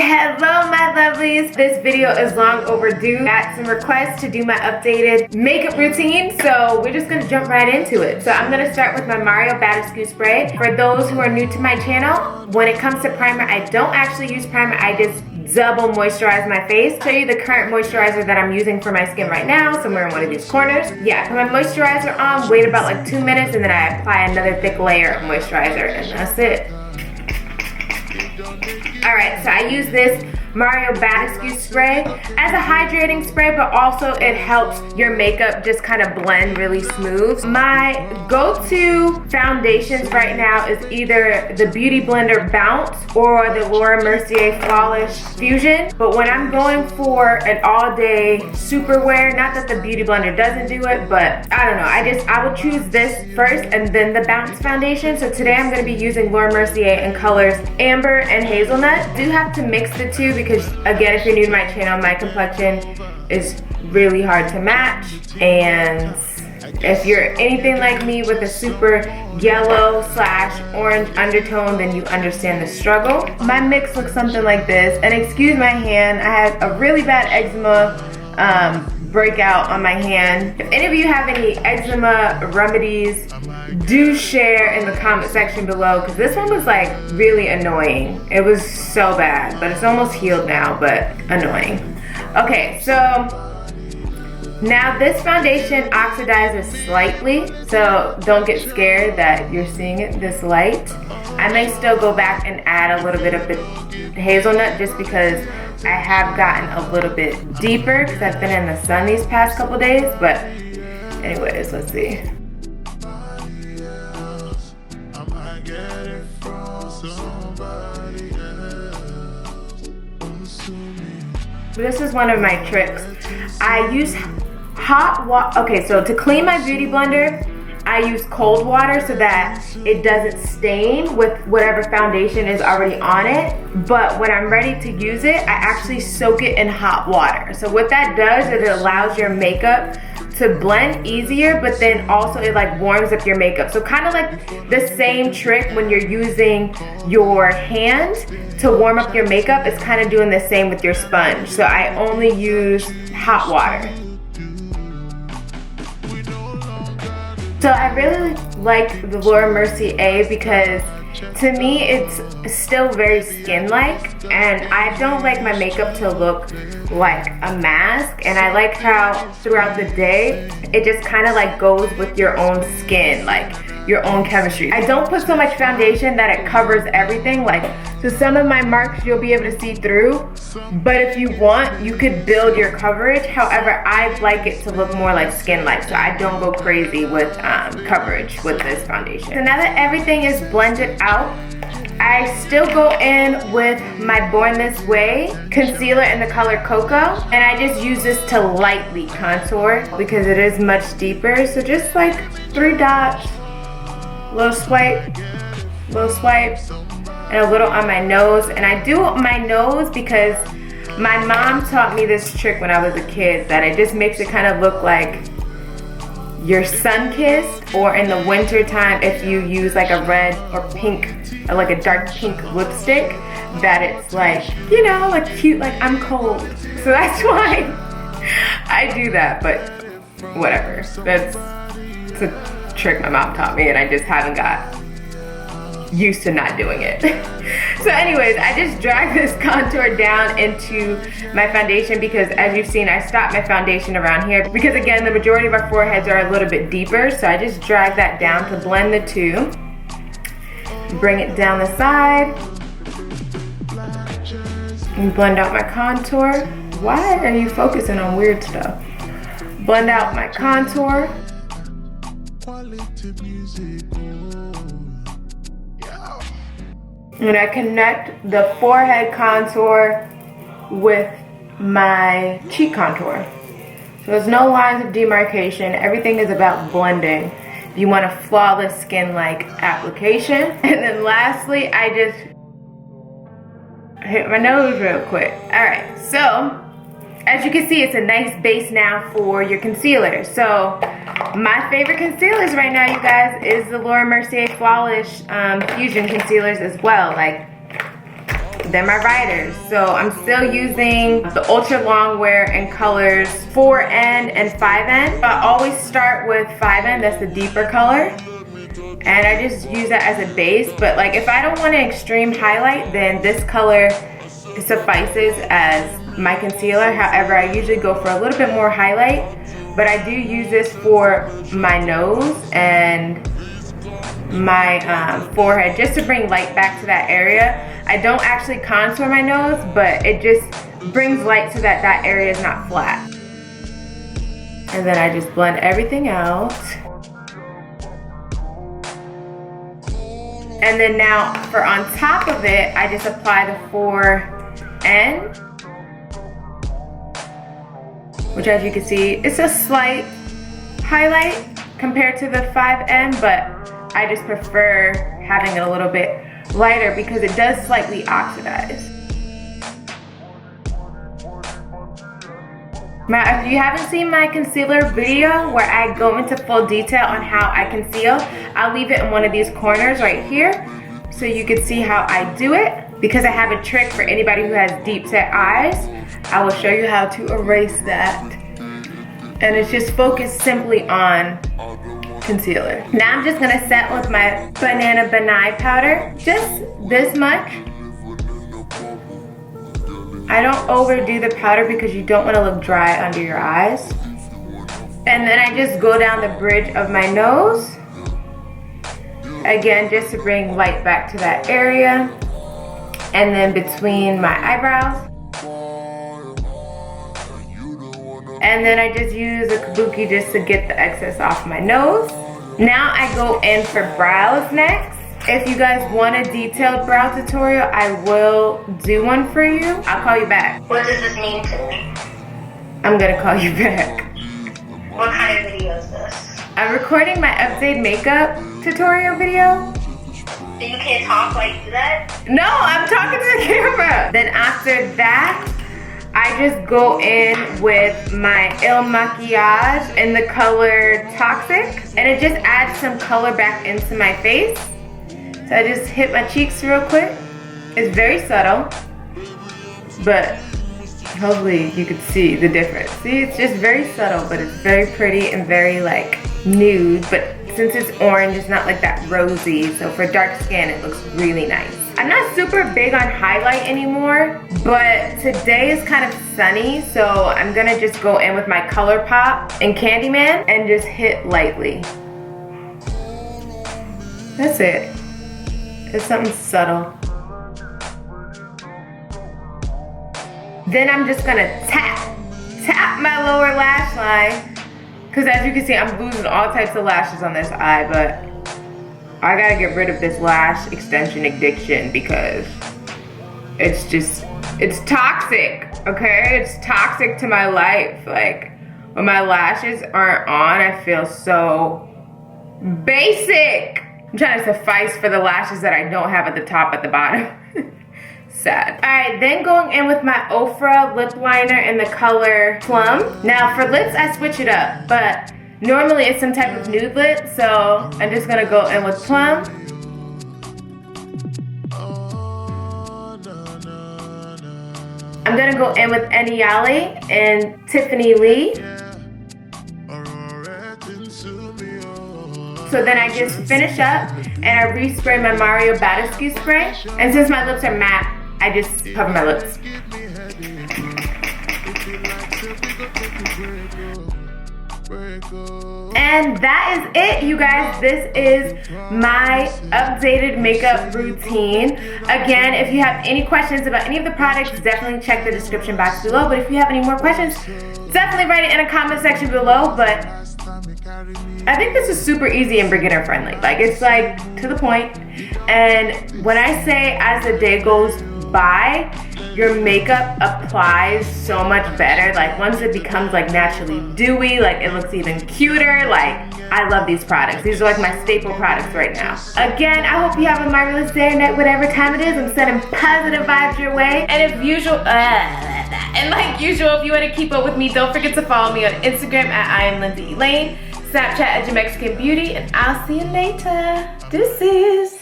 Hello my lovelies, this video is long overdue. Got some requests to do my updated makeup routine, so we're just gonna jump right into it. So I'm gonna start with my Mario Badescu spray. For those who are new to my channel, when it comes to primer, I don't actually use primer, I just double moisturize my face. Show you the current moisturizer that I'm using for my skin right now, somewhere in one of these corners. Yeah, put my moisturizer on, wait about like 2 minutes, and then I apply another thick layer of moisturizer, and that's it. Alright, so I use this Mario Badescu spray as a hydrating spray, but also it helps your makeup just kind of blend really smooth. My go-to foundations right now is either the Beauty Blender Bounce or the Laura Mercier Flawless Fusion. But when I'm going for an all-day super wear, not that the Beauty Blender doesn't do it, but I don't know, I will choose this first and then the Bounce foundation. So today I'm going to be using Laura Mercier in colors Amber and Hazelnut. Do have to mix the two because, again, if you're new to my channel, my complexion is really hard to match, and if you're anything like me with a super yellow/orange undertone, then you understand the struggle. My mix looks something like this, and excuse my hand, I had a really bad eczema breakout on my hand. If any of you have any eczema remedies, do share in the comment section below, because this one was like really annoying. It was so bad, but it's almost healed now, but annoying. Okay, so now this foundation oxidizes slightly, so don't get scared that you're seeing it this light. I may still go back and add a little bit of the hazelnut just because I have gotten a little bit deeper because I've been in the sun these past couple days, but anyways, let's see. This is one of my tricks. I use hot water. Okay, so to clean my beauty blender, I use cold water so that it doesn't stain with whatever foundation is already on it. But when I'm ready to use it, I actually soak it in hot water. So what that does is it allows your makeup to blend easier, but then also it like warms up your makeup. So kind of like the same trick when you're using your hand to warm up your makeup, it's kind of doing the same with your sponge. So I only use hot water. So I really like the Laura Mercier because to me it's still very skin-like, and I don't like my makeup to look like a mask, and I like how throughout the day it just kind of like goes with your own skin, like your own chemistry. I don't put so much foundation that it covers everything, like so some of my marks you'll be able to see through, but if you want you could build your coverage. However, I like it to look more like skin-like, so I don't go crazy with coverage with this foundation. So now that everything is blended out, I still go in with my Born This Way concealer in the color Cocoa, and I just use this to lightly contour because it is much deeper. So just like 3 dots, little swipe, and a little on my nose. And I do my nose because my mom taught me this trick when I was a kid, that it just makes it kind of look like you're sun-kissed, or in the winter time if you use like a red or pink, or like a dark pink lipstick, that it's like, you know, like cute, like I'm cold. So that's why I do that, but whatever. It's a trick my mom taught me, and I just haven't got used to not doing it. So anyways, I just drag this contour down into my foundation because, as you've seen, I stopped my foundation around here because, again, the majority of our foreheads are a little bit deeper, so I just drag that down to blend the two. Bring it down the side and blend out my contour. Why are you focusing on weird stuff? Blend out my contour. And I connect the forehead contour with my cheek contour. So there's no lines of demarcation. Everything is about blending. You want a flawless skin-like application. And then lastly, I just hit my nose real quick. All right, so as you can see, it's a nice base now for your concealer. So my favorite concealers right now, you guys, is the Laura Mercier Flawless Fusion concealers as well. Like, then my riders. So I'm still using the ultra long wear in colors 4N and 5N. I always start with 5N, that's the deeper color. And I just use that as a base. But like if I don't want an extreme highlight, then this color suffices as my concealer. However, I usually go for a little bit more highlight. But I do use this for my nose and my forehead, just to bring light back to that area. I don't actually contour my nose, but it just brings light so that that area is not flat. And then I just blend everything out. And then now for on top of it, I just apply the 4N, which as you can see, it's a slight highlight compared to the 5N, but I just prefer having it a little bit lighter because it does slightly oxidize. Now, if you haven't seen my concealer video where I go into full detail on how I conceal, I'll leave it in one of these corners right here so you can see how I do it. Because I have a trick for anybody who has deep set eyes, I will show you how to erase that. And it's just focused simply on concealer. Now I'm just gonna set with my Banana Banai powder, just this much. I don't overdo the powder because you don't want to look dry under your eyes. And then I just go down the bridge of my nose. Again, just to bring light back to that area. And then between my eyebrows. And then I just use a kabuki just to get the excess off my nose. Now I go in for brows next. If you guys want a detailed brow tutorial, I will do one for you. I'll call you back. What does this mean to me? I'm gonna call you back. What kind of video is this? I'm recording my update makeup tutorial video. So you can't talk while you do that? No, I'm talking to the camera. Then after that, I just go in with my Il Maquillage in the color Toxic. And it just adds some color back into my face. So I just hit my cheeks real quick. It's very subtle, but hopefully you could see the difference. See, it's just very subtle, but it's very pretty and very like nude. But since it's orange, it's not like that rosy. So for dark skin, it looks really nice. I'm not super big on highlight anymore, but today is kind of sunny. So I'm gonna just go in with my ColourPop and Candyman and just hit lightly. That's it. It's something subtle. Then I'm just gonna tap my lower lash line. Cause as you can see, I'm losing all types of lashes on this eye, but I gotta get rid of this lash extension addiction because it's toxic, okay? It's toxic to my life. Like, when my lashes aren't on, I feel so basic. I'm trying to suffice for the lashes that I don't have at the top, at the bottom. Sad. All right, then going in with my Ofra lip liner in the color Plum. Now for lips, I switch it up, but normally it's some type of nude lip, so I'm just gonna go in with Plum. I'm gonna go in with Eniale and Tiffany Lee. So then I just finish up and I respray my Mario Badescu spray. And since my lips are matte, I just cover my lips. And that is it, you guys. This is my updated makeup routine. Again, if you have any questions about any of the products, definitely check the description box below. But if you have any more questions, definitely write it in a comment section below. But I think this is super easy and beginner friendly. Like, it's like to the point. And when I say as the day goes by, your makeup applies so much better. Like, once it becomes like naturally dewy, like it looks even cuter. Like, I love these products. These are like my staple products right now. Again, I hope you have a marvelous day or night, whatever time it is. I'm sending positive vibes your way. And if usual, and like usual, if you want to keep up with me, don't forget to follow me on Instagram at iamLindaElaine, Snapchat at JaMexican Beauty, and I'll see you later. Deuces.